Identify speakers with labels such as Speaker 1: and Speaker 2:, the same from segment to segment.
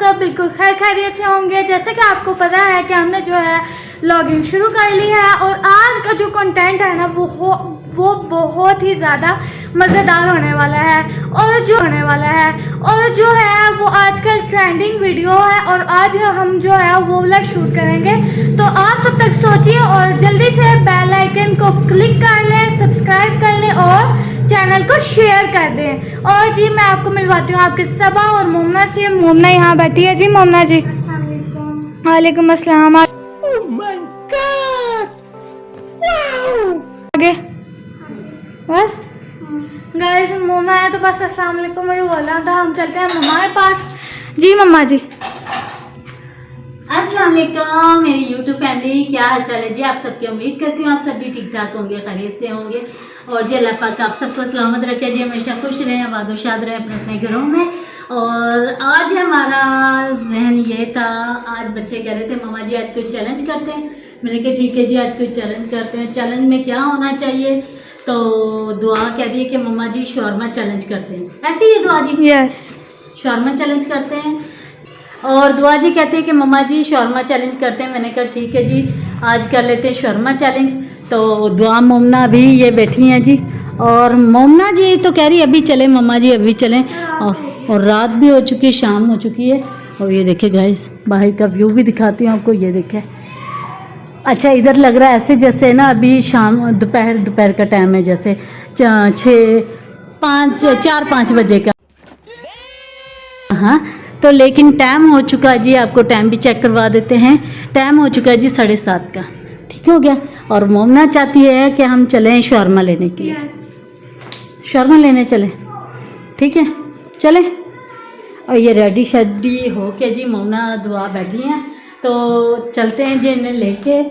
Speaker 1: सब बिल्कुल खैर खैरियत से होंगे। जैसे कि आपको पता है कि हमने जो है लॉगिंग शुरू कर ली है और आज का जो कंटेंट है ना वो बहुत ही ज़्यादा मज़ेदार होने वाला है और जो है वो आजकल ट्रेंडिंग वीडियो है और आज हम जो है वो वाला शूट करेंगे। तो आप तब तक सोचिए और जल्दी से बेल आइकन को क्लिक कर लें, सब्सक्राइब कर लें और चैनल को शेयर कर दें। और जी मैं आपको मिलवाती हूँ आपके सबा और मोमना से। मोमना यहाँ बैठी है जी। मोमना जी वालेकुम अस्सलाम। आगे बस गाइस मोमना है तो बस अस्सलाम वालेकुम मुझे बोलना था। हम चलते हैं मम्मा के पास। जी मम्मा जी।
Speaker 2: अस्सलाम वालेकुम मेरी यूट्यूब फैमिली, क्या हाल चाल है जी? आप सबकी उम्मीद करती हूँ आप सभी ठीक ठाक होंगे, खैरियत से होंगे और जी अल्लाह पाक आप सबको सलामत रखे जी, हमेशा खुश रहें, आबाद और शाद रहें अपने अपने घरों में। और आज हमारा जहन ये था, आज बच्चे कह रहे थे मम्मा जी आज कोई चैलेंज करते हैं। मैंने कहा ठीक है जी आज कोई चैलेंज करते हैं। चैलेंज में क्या होना चाहिए? तो दुआ कह रही है कि मम्मा जी शौरमा चैलेंज करते हैं। ऐसी ही दुआ जी?
Speaker 1: यस
Speaker 2: शौरमा चैलेंज करते हैं। और दुआ जी कहते हैं कि मम्मा जी शौरमा चैलेंज करते हैं। मैंने कहा ठीक है जी आज कर लेते हैं शौरमा चैलेंज। तो दुआ मोमना भी ये बैठी हैं जी और मोमना जी तो कह रही अभी चलें मम्मा जी अभी चलें। और रात भी हो चुकी है, शाम हो चुकी है। और ये देखे गाइस बाहर का व्यू भी दिखाती हूँ आपको, ये देखे। अच्छा इधर लग रहा है ऐसे जैसे ना अभी शाम दोपहर का टाइम है, जैसे 4-5 बजे का। हाँ तो लेकिन टाइम हो चुका है जी, आपको टाइम भी चेक करवा देते हैं। टाइम हो चुका है जी 7:30 का, ठीक हो गया। और मोमना चाहती है कि हम चलें शौरमा लेने के लिए। शौरमा लेने चलें, ठीक है चलें। और ये रेडी शेडी हो के जी मोमना दुआ बैठी हैं, तो चलते हैं जी इन्हें लेके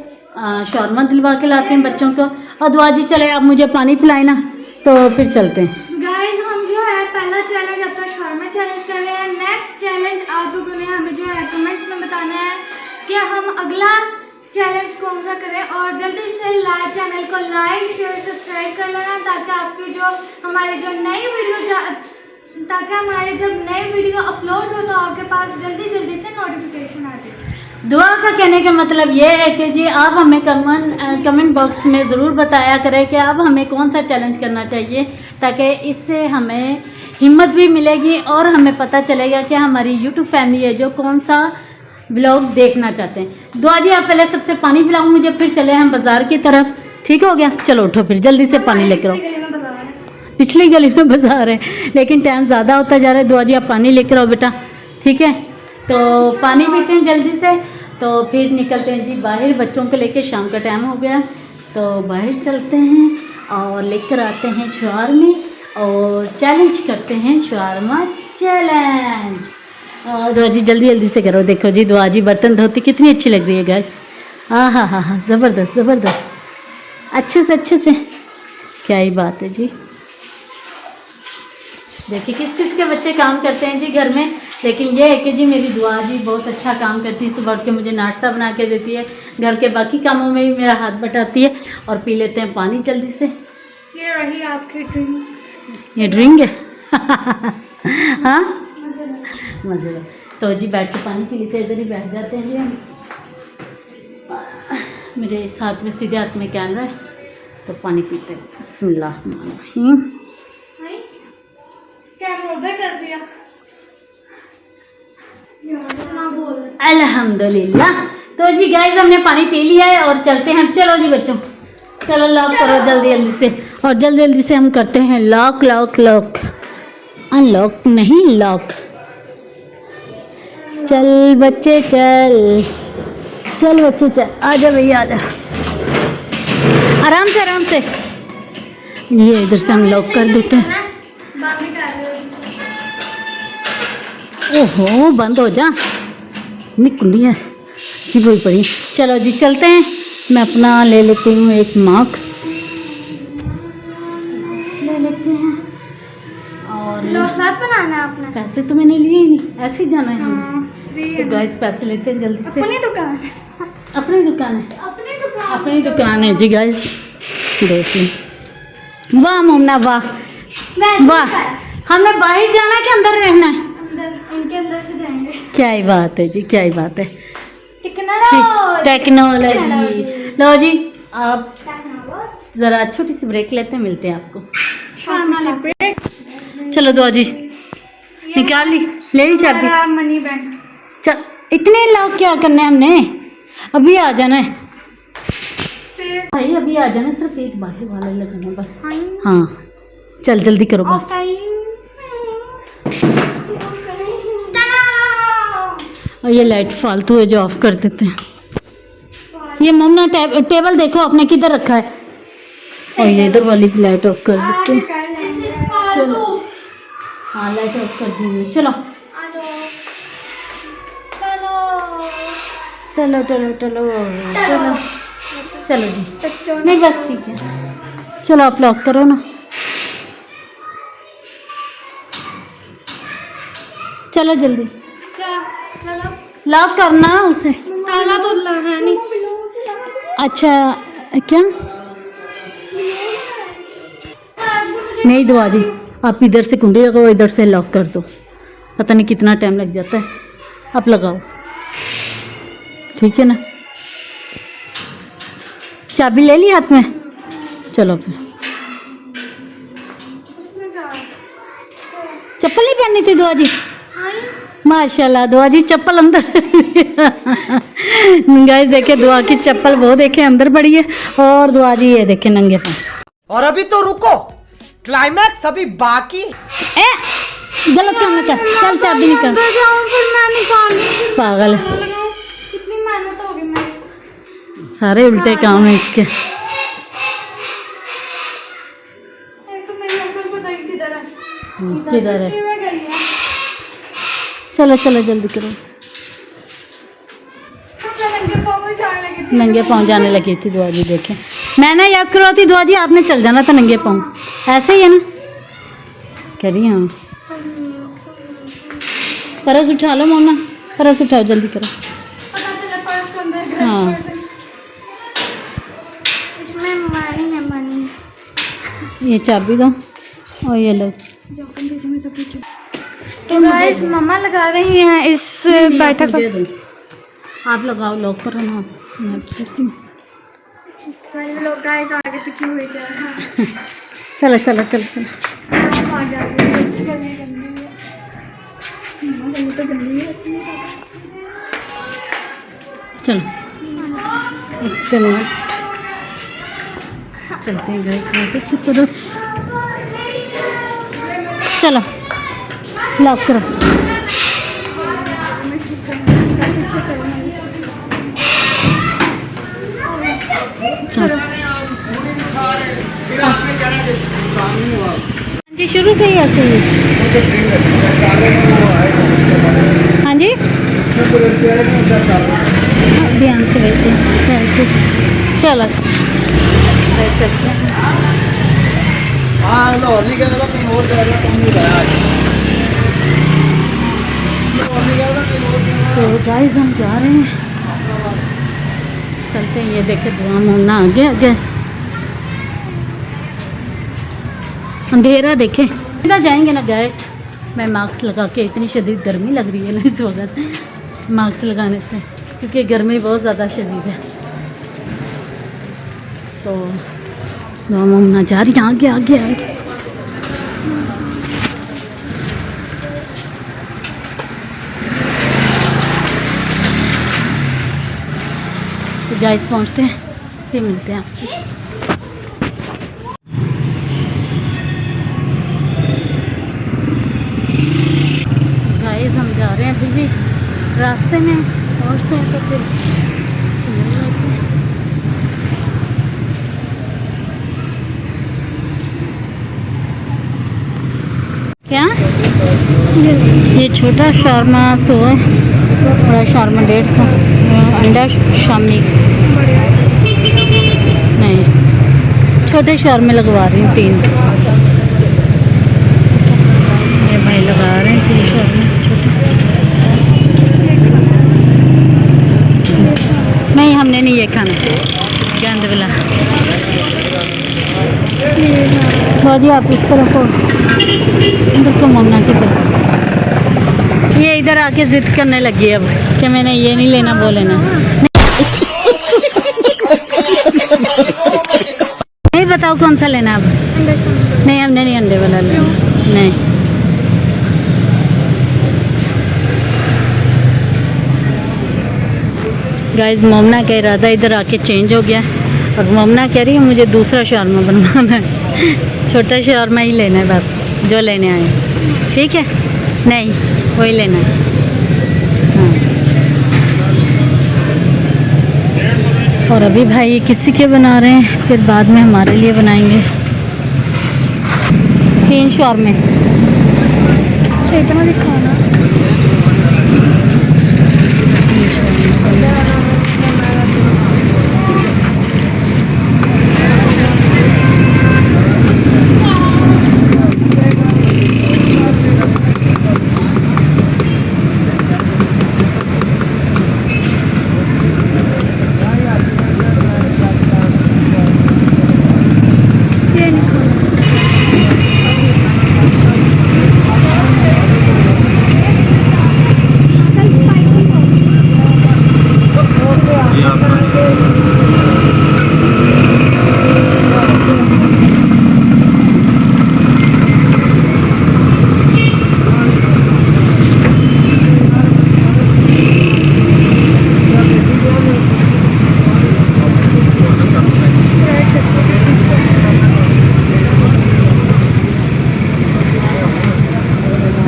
Speaker 2: शौरमा दिलवा के लाते हैं बच्चों को। और दुआ जी चले आप मुझे पानी पिलाए ना, तो फिर चलते हैं।
Speaker 1: गाइस हम जो है पहला चैलेंज अपना शौरमा चैलेंज कर रहे हैं। नेक्स्ट चैलेंज आप लोगों ने हमें जो है कमेंट्स में बताना है कि हम अगला चैलेंज कौन सा करें। और जल्दी से चैनल को लाइक शेयर सब्सक्राइब कर लेना ताकि आपकी जो हमारे जब नई वीडियो अपलोड हो तो आपके पास जल्दी से नोटिफिकेशन आ जाए।
Speaker 2: दुआ का कहने का मतलब ये है कि जी आप हमें कमेंट बॉक्स में ज़रूर बताया करें कि अब हमें कौन सा चैलेंज करना चाहिए, ताकि इससे हमें हिम्मत भी मिलेगी और हमें पता चलेगा कि हमारी यूट्यूब फैमिली है जो कौन सा व्लॉग देखना चाहते हैं। दुआ जी आप पहले सबसे पानी पिलाओ मुझे, फिर चले हम बाज़ार की तरफ, ठीक हो गया? चलो उठो फिर जल्दी से पानी लेकर आओ। पिछली गली में बाज़ार है लेकिन टाइम ज़्यादा होता जा रहा है। दुआ जी आप पानी लेकर आओ बेटा, ठीक है? तो पानी पीते हैं जल्दी से, तो फिर निकलते हैं जी बाहर बच्चों को लेके। शाम का टाइम हो गया तो बाहर चलते हैं और लेकर आते हैं शौरमा और चैलेंज करते हैं शौरमा चैलेंज। दुआ जी जल्दी से करो। देखो जी दुआ जी बर्तन धोती कितनी अच्छी लग रही है गैस। हाँ ज़बरदस्त अच्छे से क्या ही बात है जी। देखिए किस के बच्चे काम करते हैं जी घर में, लेकिन ये है कि जी मेरी दुआ जी बहुत अच्छा काम करती है। सुबह उठ के मुझे नाश्ता बना के देती है, घर के बाकी कामों में भी मेरा हाथ बटाती है। और पी लेते हैं पानी जल्दी से।
Speaker 1: ये रही आपकी ड्रिंक।
Speaker 2: ये ड्रिंक है हाँ मज़े। तो जी बैठ के पानी पी लेते हैं, इधर ही बैठ जाते हैं जी हम। मेरे साथ में सीधे हाथ में कैमरा है तो पानी पीते हैं। बिस्मिल्लाहिर्रहमानिर्रहीम।
Speaker 1: कर दिया
Speaker 2: अल्हम्दुलिल्लाह। तो जी गाइस हमने पानी पी लिया है और चलते हैं। चलो जी बच्चों चलो लॉक करो जल्दी से। और जल्दी से हम करते हैं लॉक अनलॉक नहीं लॉक। चल बच्चे चल बच्चे चल, आजा भैया आजा, आराम से। ये इधर से हम लॉक कर देते हैं। ओहो बंद हो जा, कुंडियाँ जी बोल पड़ी। चलो जी चलते हैं। मैं अपना ले लेती हूँ एक मास्क ले लेते हैं। और
Speaker 1: साथ बनाना है आपने?
Speaker 2: पैसे तो मैंने लिए ही नहीं, ऐसे ही जाना है। तो गाइस पैसे लेते हैं जल्दी से।
Speaker 1: अपनी
Speaker 2: दुकान है जी गाइस। देखिए वाह मोमना वाह। हमने बाहर जाना है कि अंदर रहना है?
Speaker 1: उनके अंदर से जाएंगे।
Speaker 2: क्या ही बात है जी, क्या ही बात है।
Speaker 1: टेक्नोलॉजी।
Speaker 2: टेक्नोलॉजी। लो जी, आप ज़रा छोटी सी ब्रेक लेते हैं, मिलते हैं आपको। चलो दुआ जी, निकाल ली, ले ली चाबी।
Speaker 1: Money bank.
Speaker 2: चल, इतने लॉक क्या करने हमने, अभी आ जाना है भाई, अभी आ जाना, सिर्फ एक बाहर वाला लगाना बस। हाँ चल जल्दी करो बस। और ये लाइट फालतू है जो ऑफ कर देते हैं। ये मुन्ना टेबल देखो आपने किधर रखा है, और ये इधर वाली भी लाइट ऑफ कर देते हैं। चलो हाँ लाइट ऑफ कर दी हुई, चलो चलो चलो चलो चलो चलो जी, नहीं बस ठीक है, चलो आप लॉक करो ना। चलो जल्दी लॉक करना उसे,
Speaker 1: ताला तो है नहीं।
Speaker 2: अच्छा क्या नहीं दुआ जी, आप इधर से कुंडी लगाओ, इधर से लॉक कर दो, पता नहीं कितना टाइम लग जाता है, आप लगाओ ठीक है ना। चाबी ले ली हाथ में, चलो फिर। चप्पल नहीं पहननी थी दुआ जी? माशाल्लाह दुआ जी चप्पल अंदर गाइस देखे दुआ की चप्पल वो देखे अंदर पड़ी है, और दुआ जी ये देखे नंगे पाँव।
Speaker 3: और अभी तो रुको, क्लाइमैक्स अभी बाकी।
Speaker 2: ए गलत काम मत कर, चल चाबी निकाल। पागल है,
Speaker 1: कितनी मेहनत होगी मेरी।
Speaker 2: सारे उल्टे काम है इसके।
Speaker 1: एक तो मेरी अंकल को बताइए किधर है।
Speaker 2: किधर है,
Speaker 1: में गई है।
Speaker 2: चलो चलो जल्दी करो। नंगे पाँव जाने लगी थी दुआ जी, देखें मैंने याद करवाती दुआ जी, आपने चल जाना था नंगे पाँव, ऐसे ही है ना कह रही हूँ। परस उठा लो मोना, परस उठाओ जल्दी करो। हाँ
Speaker 1: इसमें मनी है, मनी।
Speaker 2: ये चाबी दो और ये लो।
Speaker 1: तो गाइस मम्मा लगा रही हैं इस बैठक
Speaker 2: दे दो, आप लगाओ, लॉक करो ना, मैं करती हूँ।
Speaker 1: लोग गाइस आगे पीछे हुए जा रहे हैं।
Speaker 2: चलो चलो चलो चलो चलो एक मिनट चलते हैं गाइस मार्केट की तरफ। चलो लॉक करो। चलो जी शुरू से ही ऐसे ही। हाँ जी ध्यान से बैठे ध्यान से, चलो चलते हैं। तो गाइस हम जा रहे हैं, चलते हैं। ये देखे दुआ मोना आगे आगे, अंधेरा देखे इधर जाएंगे ना गाइस। मैं मास्क लगा के, इतनी शदीद गर्मी लग रही है ना इस वक्त मास्क लगाने से, क्योंकि गर्मी बहुत ज़्यादा शदीद है। तो दुआ मोना जा रही है आगे आगे आगे। तो गाइस पहुंचते हैं, फिर मिलते हैं आपसे। गाइस हम जा रहे हैं, अभी भी रास्ते में पहुंचते हैं तो फिर मिल जाते हैं। क्या ये छोटा शार्मा 100 है, बड़ा शार्मा 150, अंडा शामी नहीं, छोटे शार्मे लगवा रही हूँ 3। ये भाई लगा रहे हैं 3 शार्मे छोटे। नहीं हमने नहीं ये खाना, गेंद वाला। जी आप इस तरफ हो, इधर तो मोना की तरफ। ये इधर आके जिद करने लगी अब कि मैंने ये नहीं लेना वो लेना। नहीं बताओ कौन सा लेना अब। नहीं हमने नहीं अंडे वाला लेना। नहीं गाइस मोमना का इरादा इधर आके चेंज हो गया और मोमना कह रही है मुझे दूसरा शौरमा बनवाना है, छोटा शौरमा ही लेना है बस जो लेने आए। ठीक है नहीं वही लेना है। हाँ। और अभी भाई किसी के बना रहे हैं फिर बाद में हमारे लिए बनाएंगे 3 शौरमे।
Speaker 1: इतना दिखाना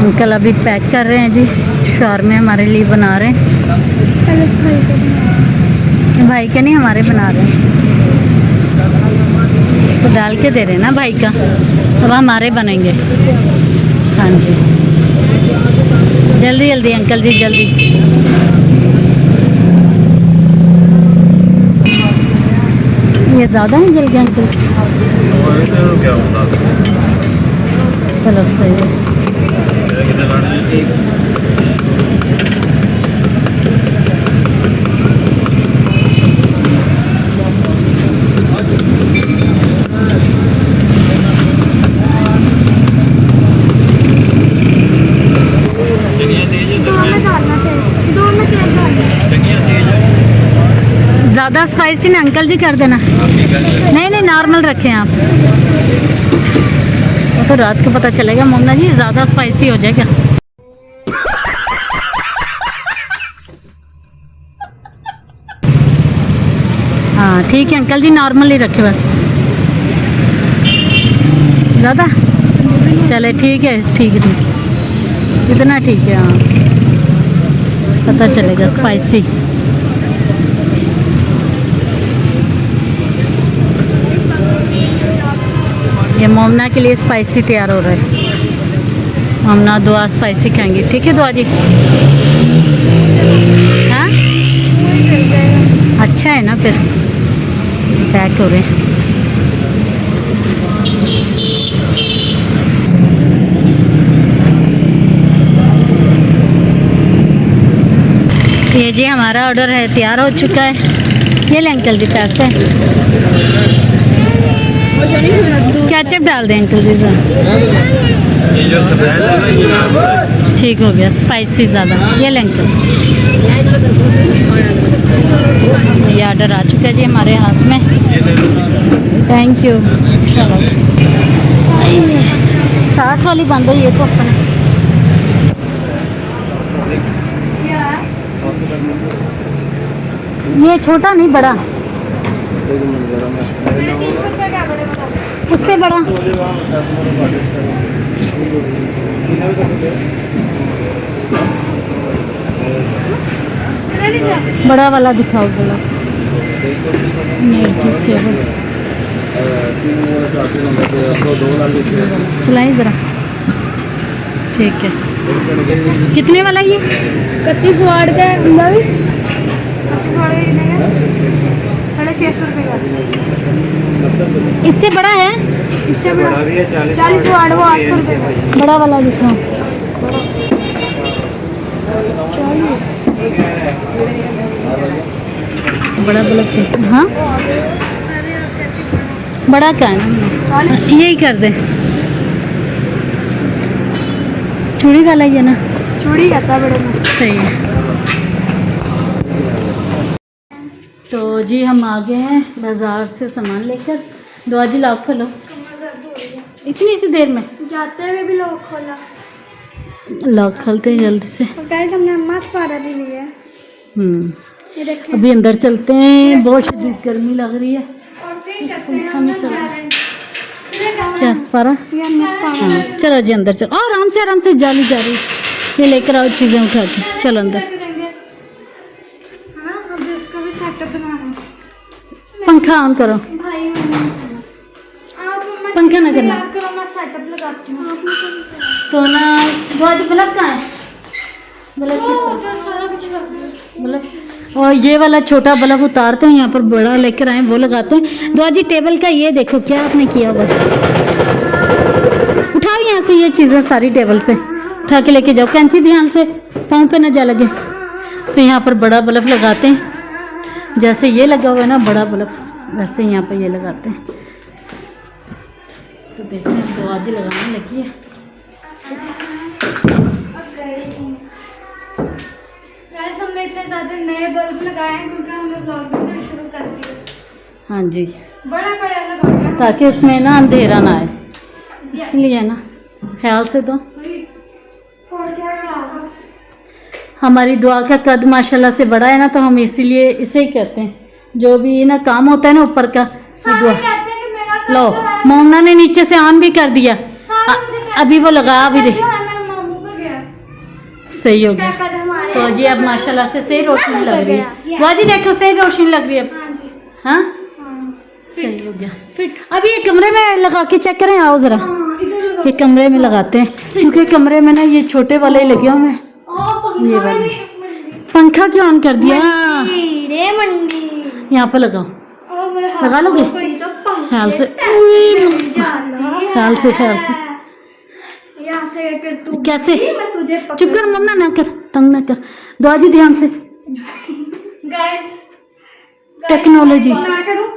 Speaker 2: अंकल अभी पैक कर रहे हैं जी, शौरमे हमारे लिए बना रहे हैं। भाई के नहीं हमारे बना रहे हैं, तो डाल के दे रहे हैं ना भाई का, अब हमारे बनेंगे। हाँ जी जल्दी जल्दी अंकल जी जल्दी। ये ज़्यादा है जल गया अंकल। चलो सही है। ज़्यादा स्पाइसी ना अंकल जी कर देना। नहीं नहीं नॉर्मल रखें आप, वो तो रात को पता चलेगा मोमना जी, ज़्यादा स्पाइसी हो जाएगा। हाँ ठीक है अंकल जी नॉर्मल ही रखे बस। ज़्यादा चले ठीक है ठीक है ठीक है इतना ठीक है। हाँ पता चलेगा स्पाइसी। ये मोमना के लिए स्पाइसी तैयार हो रहा है। मोमना दुआ स्पाइसी खाएंगी। ठीक है दुआ जी। हाँ अच्छा है ना फिर पैक हो रहे हैं। ये जी हमारा ऑर्डर है तैयार हो चुका है। ये ले अंकल जी पैसे। केचप डाल दें अंकल जी ठीक हो गया स्पाइसी ज़्यादा। ये ले अंकल ये ऑर्डर आ चुका है जी हमारे हाथ में। Thank you. चलो साथ वाली बंद हुई है तो अपने ये छोटा नहीं बड़ा उससे बड़ा बड़ा वाला दिखाओ बोला मिर्ची से चलाइए ज़रा। ठीक है कितने वाला ये
Speaker 1: 31 वाट का है। 650 रुपये का।
Speaker 2: इससे बड़ा है।
Speaker 1: इससे बड़ा 40 वाट वो 800 रुपये का।
Speaker 2: बड़ा वाला दिखाओ। बड़ा बल्ब हाँ बड़ा का है ना यही कर दे। चूड़ी वाला ही है ना।
Speaker 1: चूड़ी कहता है बड़े में।
Speaker 2: सही है। तो जी हम आ गए हैं बाज़ार से सामान लेकर। दुआ जी लॉक खोलो। इतनी सी देर में
Speaker 1: जाते हुए भी लोग खोला।
Speaker 2: लॉक खोलते हैं जल्दी से।
Speaker 1: और गाइस हमने अम्मा से पारा भी लिया है। ये देखें।
Speaker 2: अभी अंदर चलते हैं, बहुत शदीद गर्मी लग रही है।
Speaker 1: और फिर करते हैं हम लोग चैलेंज।
Speaker 2: क्या पारा? हाँ चलो जी अंदर चलो। और आराम से जाली जा रही। ये लेकर आओ चीज़ें उठा के, चलो अंदर।
Speaker 1: हाँ अभी उसका भी सेटअप बनाना है।
Speaker 2: पंखा ऑन करो।
Speaker 1: भाई आप मम्मा
Speaker 2: पंखा ना करना।
Speaker 1: याद करो, मैं सेटअप लगाती हूँ।
Speaker 2: तो ना दुआ जी बल्ब कहाँ है? बल्ब किस तरफ?
Speaker 1: उधर सारा कुछ रख दिया।
Speaker 2: बल्ब। और ये वाला छोटा बल्ब उतारते हैं, यहाँ पर बड़ा लेकर आए वो लगाते हैं। दुआ जी टेबल का ये देखो क्या आपने किया हुआ। उठाओ यहाँ से ये चीज़ें सारी टेबल से उठा के लेके जाओ। कैंची ध्यान से, पाँव पे ना जा लगे। तो यहाँ पर बड़ा बल्ब लगाते हैं, जैसे ये लगा हुआ है ना बड़ा बल्ब, वैसे यहाँ पर ये लगाते हैं। तो देखते हैं दुआ जी लगाने लगी है।
Speaker 1: गाइस हमने इतने ज़्यादा नए बल्ब लगाए हैं क्योंकि हमने ब्लॉगिंग शुरू कर दी है।
Speaker 2: हाँ जी,
Speaker 1: बड़ा बड़ा लगाया है।
Speaker 2: ताकि उसमें ना अंधेरा ना आए, इसलिए ना ख्याल से। तो
Speaker 1: और क्या रहा?
Speaker 2: हमारी दुआ का कद माशाल्लाह से बड़ा है ना, तो हम इसीलिए इसे ही कहते हैं। जो भी ना काम होता है ना ऊपर का, वो
Speaker 1: सारे
Speaker 2: दुआ।
Speaker 1: कहते हैं कि मेरा कद
Speaker 2: लो
Speaker 1: जो है,
Speaker 2: मोमना ने नीचे से ऑन भी कर दिया।
Speaker 1: सारे मुझे कहते
Speaker 2: अभी वो लगा भी
Speaker 1: हैं
Speaker 2: रही।
Speaker 1: जो है मेरे मामू को गया।
Speaker 2: सही हो
Speaker 1: क्या
Speaker 2: गया।
Speaker 1: कद हमारे
Speaker 2: तो जी अब माशाल्लाह से सही रोशनी लग रही है।
Speaker 1: Yeah.
Speaker 2: दुआ जी देखो सही रोशनी लग रही है अब।
Speaker 1: हाँ जी।
Speaker 2: हाँ
Speaker 1: हाँ।
Speaker 2: सही हो गया। फिर अभी ये कमरे में लगा के चेक करें, आओ जरा।
Speaker 1: हाँ, इधर लगा।
Speaker 2: ये कमरे में लगाते हैं, क्योंकि कमरे में ना ये छोटे वाले ही लगे हुए हैं।
Speaker 1: पंखा
Speaker 2: ये
Speaker 1: में
Speaker 2: वाली।
Speaker 1: भी-
Speaker 2: पंखा क्यों ऑन कर दिया?
Speaker 1: रे मंडी।
Speaker 2: यहाँ पर लगाओ।
Speaker 1: ओ मेरे हाथ
Speaker 2: लगा लोगे?
Speaker 1: को ये तो पंखे
Speaker 2: ख्याल से।
Speaker 1: जाना है।
Speaker 2: ख्याल से।
Speaker 1: यहाँ से कर तू।
Speaker 2: कैसे?
Speaker 1: मैं तुझे
Speaker 2: चुप कर मम्मा, ना कर, तंग ना कर। दुआ जी ध्यान से।
Speaker 1: Guys
Speaker 2: technology.
Speaker 1: मैं करूँ?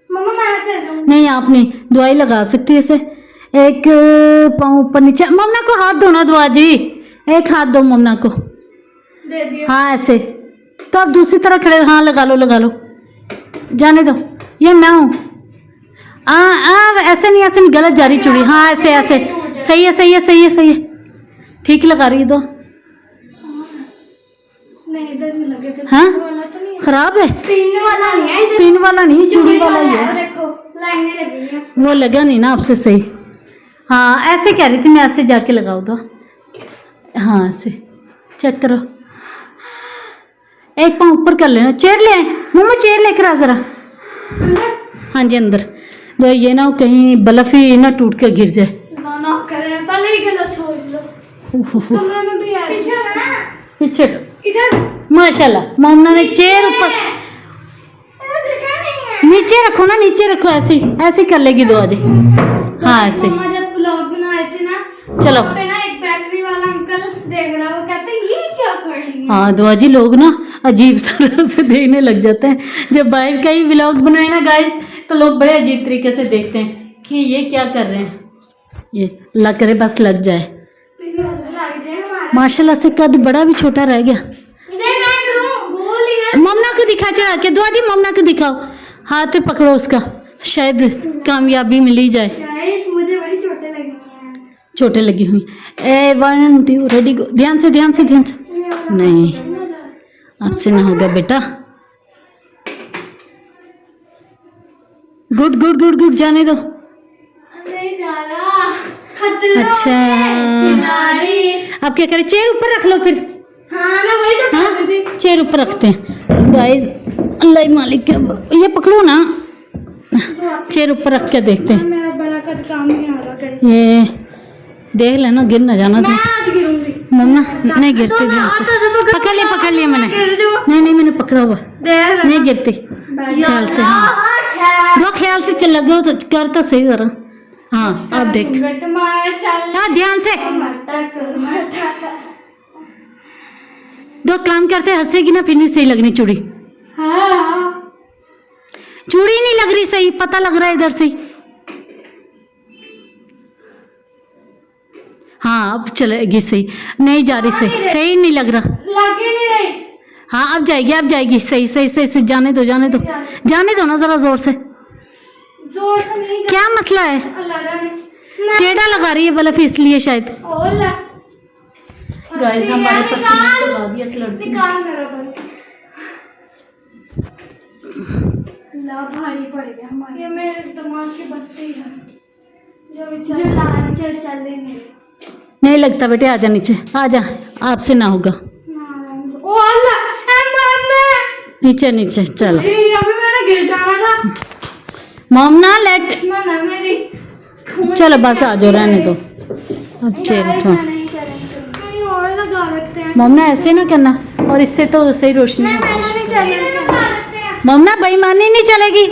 Speaker 1: मम्मा मैं चल रहा हूँ।
Speaker 2: नहीं आप नहीं, दवाई लगा सकती है इसे। एक पाँव ऊपर नीचे। मम्मा को हाथ दो ना दुआ जी, एक हाथ दो मम्मा को।
Speaker 1: दे दिया।
Speaker 2: हाँ ऐसे। तो आप दूसरी तरह खड़े। हाँ लगा लो, जाने दो। ये मैं हूँ। ऐसे नहीं, गलत जा रही चूड़ी। हाँ ऐसे। सही है। ठीक लगा रही है। दो।
Speaker 1: नहीं इधर नहीं लगे फिर।
Speaker 2: हाँ?
Speaker 1: वाला तो नहीं है।
Speaker 2: खराब है।
Speaker 1: पिन वाला नहीं है इधर।
Speaker 2: पिन वाला नहीं, चूड़ी वाला ही है।
Speaker 1: देखो लाइनें लगी हैं।
Speaker 2: वो लगा नहीं ना आपसे सही। हाँ ऐसे कह रही थी मैं, ऐसे जाके लगाओ दो। हाँ ऐसे चेक करो। एक पाँव ऊपर कर लेना। चेयर ले मम्मा, चेयर लेकर आ जरा। हाँ जी अंदर। तो ये ना कहीं बल्ब ही ना टूट के गिर जाए।
Speaker 1: ना करें पहले ही गलत सोच लो। कमरे में भी है। पीछे है ना?
Speaker 2: पीछे
Speaker 1: इधर।
Speaker 2: माशाल्लाह मोमना ने चेयर ऊपर।
Speaker 1: इधर दिखा नहीं है।
Speaker 2: नीचे रखो ना, नीचे रखो। ऐसे कर लेगी दुआ जी। हाँ ऐसे।
Speaker 1: मम्मा जब ब्लॉग बना रही थी ना,
Speaker 2: चलो।
Speaker 1: वहाँ पे ना एक बेकरी वाला अंकल देख रहा, वो कहते हैं ये क्या कर रही है।
Speaker 2: हाँ दुआ जी लोग ना अजीब तरह से देखने लग जाते हैं। जब बाहर का ही व्लॉग बनाए ना गाइस, तो लोग बड़े अजीब तरीके से देखते हैं कि ये क्या कर रहे हैं। ये अल्लाह करे बस लग जाए।
Speaker 1: लग जाए हमारा।
Speaker 2: माशाल्लाह से कद बड़ा भी छोटा रह गया।
Speaker 1: दे मैं करूँ बोल इधर।
Speaker 2: ममना को दिखा चढ़ा के। दुआ जी ममना को दिखाओ, हाथ पकड़ो उसका, शायद कामयाबी मिली जाए।
Speaker 1: गाइस मुझे बड़ी चोटें लगी हैं।
Speaker 2: चोटें लगी हुई। 1 2 रेडी गो। ध्यान से। नहीं आपसे ना होगा बेटा। गुड जाने दो।
Speaker 1: नहीं जा रहा। खतरा
Speaker 2: अच्छा।
Speaker 1: है। खिलाड़ी।
Speaker 2: आप क्या करें, चेयर ऊपर रख लो फिर।
Speaker 1: हाँ ना वही तो कर रही थी।
Speaker 2: चेयर ऊपर रखते हैं गाइस। अल्लाह ही मालिक है। ये पकड़ो ना, चेयर ऊपर रख के देखते हैं।
Speaker 1: मेरा बड़ा कद काम नहीं आ रहा गाइस।
Speaker 2: ये देख लेना, गिर ना जाना
Speaker 1: मैं
Speaker 2: था।
Speaker 1: आज गिरूंगी।
Speaker 2: मम्मा नहीं गिरती।
Speaker 1: तो
Speaker 2: ध्यान से।
Speaker 1: तो
Speaker 2: पकड़ लिया मैंने।
Speaker 1: गिर जाऊँ।
Speaker 2: नहीं मैंने पकड़ा हुआ,
Speaker 1: देख
Speaker 2: नहीं गिरती। ख्याल से। हाँ दो ख्याल से चल लगे हो तो कर तो सही जरा। हाँ अब देख। हाँ ध्यान से। दो काम करते हंसेगी ना, फिर नहीं सही लगनी चूड़ी। चूड़ी नहीं लग रही सही, पता लग रहा है इधर से। हाँ हाँ अब चलेगी सही, नहीं जा रही सही, सही नहीं लग रहा।
Speaker 1: लग ही नहीं रही।
Speaker 2: हाँ अब जाएगी सही सही सही सही, जाने दो जाने दो ना जरा जोर से।
Speaker 1: जोर से नहीं जा-
Speaker 2: क्या मसला है?
Speaker 1: अल्लाह जाने।
Speaker 2: टेढ़ा लगा रही है बल्ब इसलिए शायद।
Speaker 1: ओला
Speaker 2: गाइस हमारे पसीने लगा दिया इस लड़की ने।
Speaker 1: निकाल मेरा बल। ला भारी पड़ गया हमारे। ये मेरे दिमाग की बत्ती है जो लालचर चल रही मेरे।
Speaker 2: नहीं लगता बेटे, आजा नीचे आजा, आपसे ना होगा।
Speaker 1: ओ अल्लाह एम
Speaker 2: नीचे नीचे चलो।
Speaker 1: जी अभी मैंने गिर जाना था।
Speaker 2: मोमना लेट,
Speaker 1: ना मेरी
Speaker 2: चलो बस आ जाओ, रहने दो अब चेयर उठो।
Speaker 1: कहीं और लगा रखते हैं।
Speaker 2: मोमना ऐसे ना करना, और इससे तो सही रोशनी होगी।
Speaker 1: नहीं चलेगा।
Speaker 2: मोमना बेईमानी नहीं चलेगी।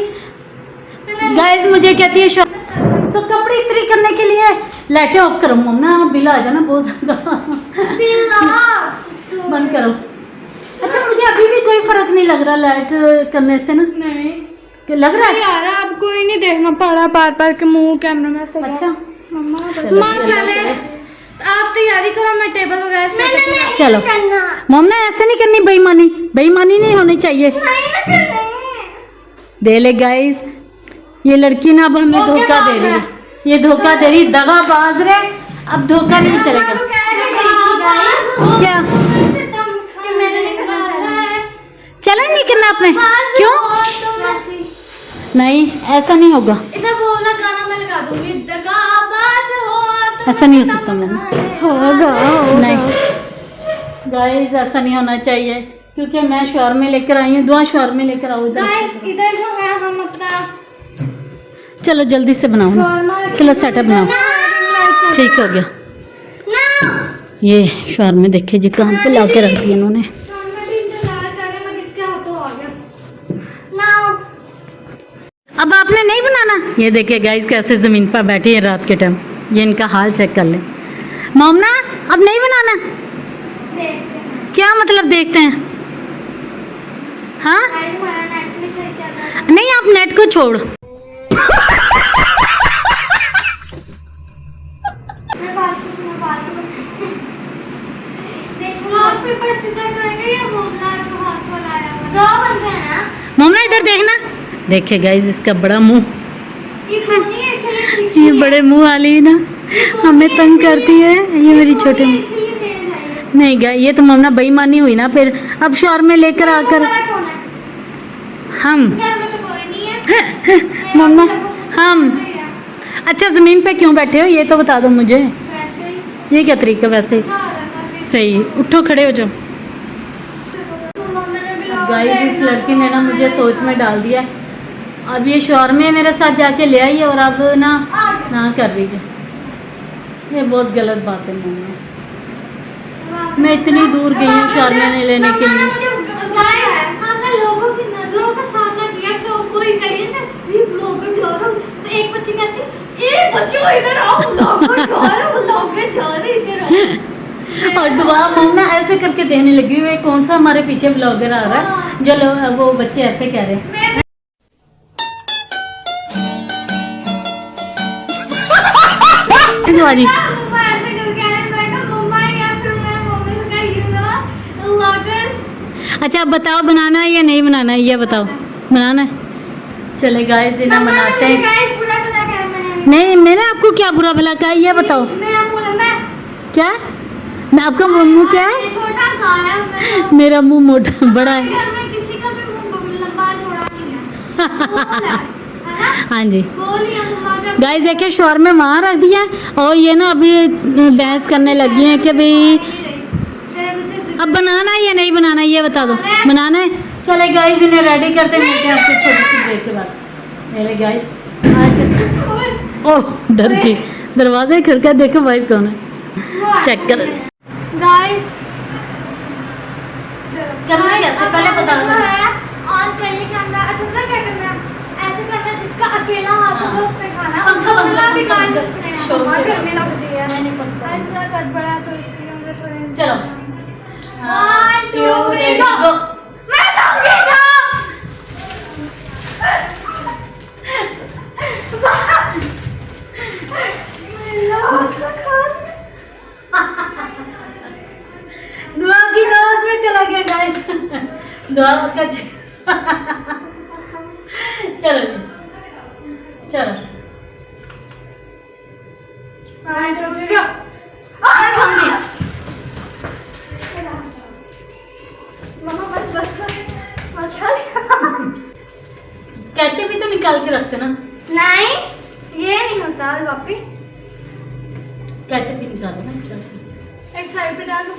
Speaker 2: गाइस मुझे कहती है तो कपड़े इस्त्री करने के लिए लाइटें ऑफ करो। मोमना बिल आ जाना बहुत ज्यादा। बंद करो। अच्छा मुझे अभी भी कोई फर्क नहीं लग रहा लाइट करने से ना,
Speaker 1: नहीं
Speaker 2: कि लग रहा है।
Speaker 1: यार अब कोई नहीं देखना पड़ा बार के मुंह कैमरा में से।
Speaker 2: अच्छा
Speaker 1: माँ चले आप तैयारी करो, मैं टेबल वगैरह से
Speaker 2: चलो मोमना ऐसे नहीं करनी, बेईमानी नहीं होनी चाहिए। दे ले गाइस, ये लड़की ना अब हमें धोखा दे रही है, ये धोखा दे रही, दगाबाज रे। अब धोखा नहीं चलेगा। क्या चला नहीं करना आपने? क्यों नहीं, ऐसा नहीं होगा,
Speaker 1: बोला गाना मैं लगा दूंगी। दगाबाज हो तो
Speaker 2: ऐसा नहीं हो सकता मोमना।
Speaker 1: होगा
Speaker 2: नहीं गाइस ऐसा नहीं होना चाहिए, क्योंकि मैं शौर में लेकर आई हूँ। दुआ शौर में लेकर आओ इधर।
Speaker 1: इधर जो है हम अपना
Speaker 2: चलो जल्दी से बनाओ ना, चलो सेटअप बनाओ। ठीक हो गया। ये शौर में देखे जी कहाँ पे ला के रख दिया इन्होंने। अब आपने नहीं बनाना। ये देखिए गाइस कैसे जमीन पर बैठी है रात के टाइम, ये इनका हाल चेक कर ले। मोमना अब नहीं बनाना। क्या मतलब देखते हैं? हाँ नहीं आप नेट को छोड़। मोमना इधर देखना। देखिए गाइस इसका बड़ा मुंह, ये बड़े मुंह वाली ना हमें तंग करती है। ये मेरी छोटे मुंह नहीं गया, ये तो मोमना बेईमानी हुई ना फिर। अब शौर में लेकर आकर हम मोमना हम अच्छा ज़मीन पे क्यों बैठे हो ये तो बता दो मुझे। ये क्या तरीका वैसे सही, उठो खड़े हो जाओ। गाइस इस लड़की ने ना मुझे सोच में डाल दिया। अब ये शौर में मेरे साथ जाके ले आई और अब ना कर रही है। ये बहुत गलत बात है मोमना। मैं इतनी दूर गई हूँ शौर में लेने के लिए।
Speaker 1: लोगों की नजरों का सामना किया तो कोई कहीं से भी ब्लॉगर जा रहा हूं तो एक बच्ची कहती ये बच्चों इधर आओ, ब्लॉगर जा रहा हूं, ब्लॉगर जा रहे इधर आओ।
Speaker 2: और दुआ मोमना ऐसे करके देने लगी हुई। कौन सा हमारे पीछे ब्लॉगर आ रहा है जो वो बच्चे ऐसे कह रहे हैं। जी अच्छा अब बताओ बनाना है या नहीं बनाना है, ये बताओ। बनाना है चले गाइस इन्हें बनाते हैं। नहीं मैंने आपको क्या बुरा भला कहा ये बताओ। क्या मैं आपका मुंह क्या है? मेरा मुंह मोटा बड़ा है। हाँ जी गाइस देखिए शौर में वहाँ रख दिया है और ये ना अभी बहस करने लगी हैं कि भाई अब बनाना है या नहीं बनाना है ये बता दो। बनाना है चले गाइस इन्हें रेडी करते मिलते हैं आपसे छोटी सी ब्रेक के बाद। मेरे गाइस ओह डर के दरवाजे खड़का देखो भाई कौन है चेक कर
Speaker 1: गाइस
Speaker 2: करना कैसे पहले बता दो।
Speaker 1: और पहले कैमरा अच्छा क्या करना है ऐसे करना जिसका अकेला हाथ होगा उससे खाना।
Speaker 2: पंखा बंद कर,
Speaker 1: भी
Speaker 2: पंखा
Speaker 1: गाइस
Speaker 2: बंद कर।
Speaker 1: उसने
Speaker 2: शोर
Speaker 1: हमारा
Speaker 2: के
Speaker 1: घर में लगती है।
Speaker 2: नहीं पता।
Speaker 1: ऐसा कट बड़ा तो इसलिए मुझे थोड़ी
Speaker 2: चलो
Speaker 1: 1 2 3
Speaker 2: गो।
Speaker 1: मैं दूंगी ना।
Speaker 2: दुआ का चलो जी, चलो
Speaker 1: मम्मा बस बस बस
Speaker 2: कैचअप भी तो निकाल के रखते ना।
Speaker 1: नहीं ये नहीं होता वापी।
Speaker 2: कैचअप भी निकालो ना इस तरह से।
Speaker 1: एक साइड पे डालूं।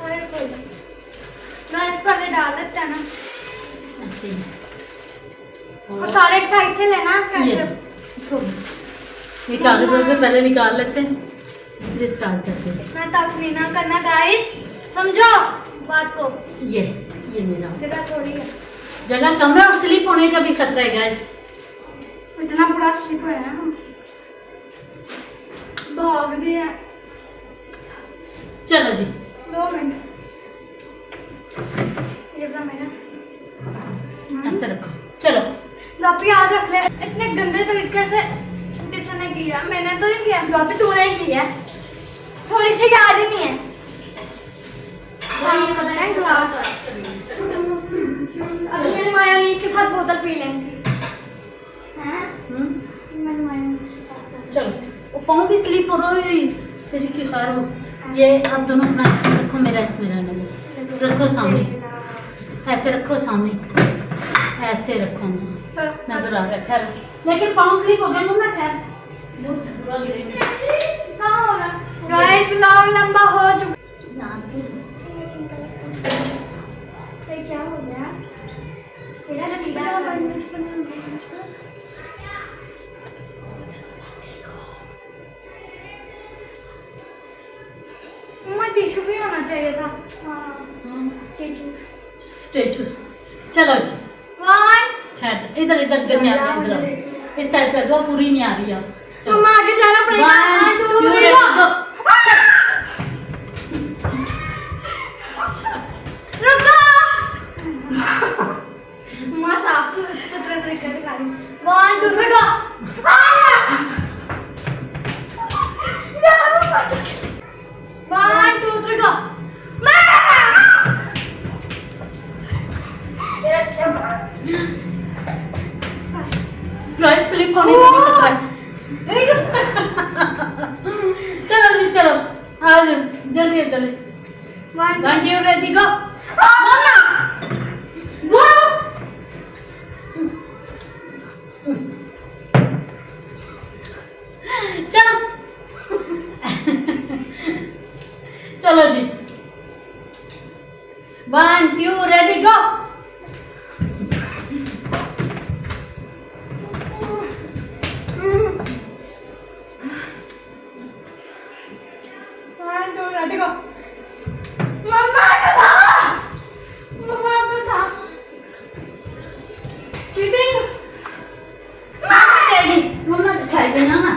Speaker 1: अरे कोई मैं इस पर डाल देते हैं ना
Speaker 2: ऐसे ही।
Speaker 1: और सारे एक साइड से लेना
Speaker 2: ये
Speaker 1: केचप।
Speaker 2: ये कागजों से पहले निकाल लेते हैं, फिर स्टार्ट करते हैं।
Speaker 1: इतना टफ नहीं ना करना गाइस, समझो बात को।
Speaker 2: ये मेरा
Speaker 1: जगह थोड़ी है,
Speaker 2: जगह कम है और स्लिप होने का भी खतरा है गाइस।
Speaker 1: इतना पूरा स्लिप है ना, भाग भी है।
Speaker 2: चलो जी
Speaker 1: 2 मिनट ये रहा मेरा।
Speaker 2: ऐसे रखो, चलो
Speaker 1: वापी याद रख ले। इतने गंदे तरीके से किसने किया? मैंने तो नहीं किया, वापी तूने किया। थोड़ी सी याद ही नहीं है। ग्लास अब मैंने मायोनीज के साथ बोतल पी लेंगी। हैं? मैंने मायोनीज के साथ।
Speaker 2: चलो वो पाँव भी स्लिप हो रहा है तेरी की खार हो। ये आप दोनों अपना इसमें रखो, मेरा इसमें रहने दो। रखो सामने, ऐसे रखो सामने, ऐसे रखो
Speaker 1: चलो
Speaker 2: नजर आ रहा है। खैर लेकिन पाँव स्लिप हो गया मुन्ना, खैर बहुत बुरा गिरेंगे।
Speaker 1: कहाँ हो रहा? गाइस व्लॉग लंबा हो चुका। ये क्या हो गया? तेरा नतीजा टिश्यू भी होना चाहिए था। हाँ
Speaker 2: स्टेचू। चलो जी
Speaker 1: 1
Speaker 2: ठहर जा, इधर इधर इधर नहीं आ रही, इधर आओ। इस साइड पे जो पूरी नहीं आ रही है। चलो
Speaker 1: मम्मा आगे जाना पड़ेगा।
Speaker 2: 1 2 3 गो।
Speaker 1: रुको मम्मा साफ तो सुथरे तरीके से खा रही हूँ। 1 2 3 गो। 1 2 3 गो।
Speaker 2: गाइस स्लिप होने का भी खतरा है। चलो जी चलो, आ जाओ जल्दी चले।
Speaker 1: 1
Speaker 2: 1 2 रेडी गो। चलो चलो जी 1 2 रेडी गो।
Speaker 1: मम्मा मम्मा चीटिंग
Speaker 2: मम्मा दिखाई देना ना।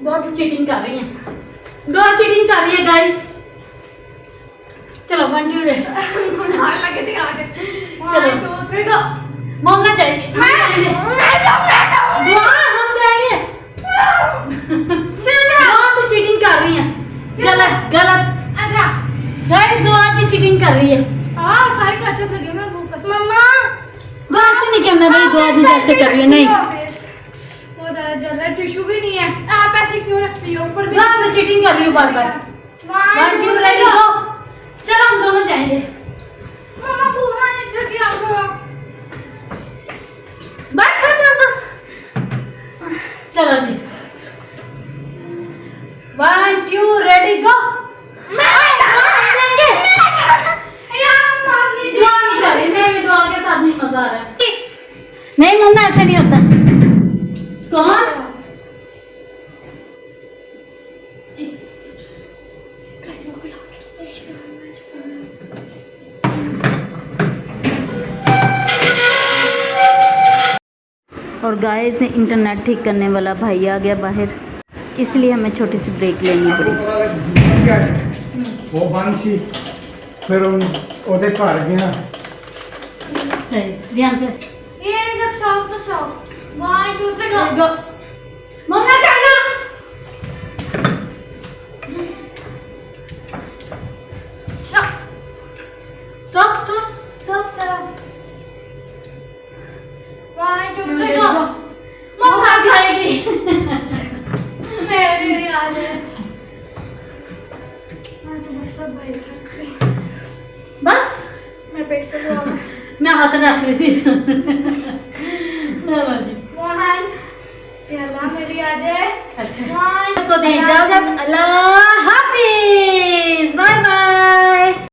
Speaker 2: दो चीटिंग कर रही हैं, दो चीटिंग कर रही है गाइस। चलो 1 2 रेडी।
Speaker 1: लगे थे आगे। 1 2 3 गो।
Speaker 2: मम्मा जाएगी, हम जाएंगे। बहुत चीटिंग कर रही हैं, गलत गलत।
Speaker 1: अच्छा
Speaker 2: गाइस दुआ की चीटिंग कर रही है।
Speaker 1: सारी केचप लगी मैं मुंह पर। मम्मा
Speaker 2: दुआ से नहीं करना भाई, दुआ जी जैसे कर रही है। नहीं
Speaker 1: वो जल रहा है, टिश्यू भी नहीं है। आप ऐसे क्यों रखती हो? ऊपर
Speaker 2: दुआ में चीटिंग कर रही हूँ बार बार। 1 2 रेडी गो। चलो हम दोनों जाएंगे।
Speaker 1: मम्मा पूरा नीचे किया हुआ।
Speaker 2: बस बस बस बस। चलो जी 1 2 रेडी गो। दुआ नहीं कर रही, मैं भी दुआ के साथ नहीं मजा आ रहा है। नहीं मम्मा ऐसे नहीं होता। कौन? और गाइस इंटरनेट ठीक करने वाला भाई आ गया बाहर, इसलिए हमें छोटी सी ब्रेक लेनी पड़ी।
Speaker 4: वो बंद सी, फिर ਉਹਦੇ ਘਰ ਗਿਆ।
Speaker 2: सही ध्यान से
Speaker 1: ये जब सॉफ्ट तो सॉफ्ट। 1 2 3 गो।
Speaker 2: गो। मम्मा चलो।
Speaker 1: हाँ, तो बस सब भाई थक गई।
Speaker 2: बस
Speaker 1: मेरा पेट फुल हुआ है।
Speaker 2: मैं हाथ रख ली थी। चलो जी।
Speaker 1: मोहन, ये अल्लाह मेरी आ जाए।
Speaker 2: अच्छा
Speaker 1: मोहन
Speaker 2: को दे इजाजत। अल्लाह हाफिज।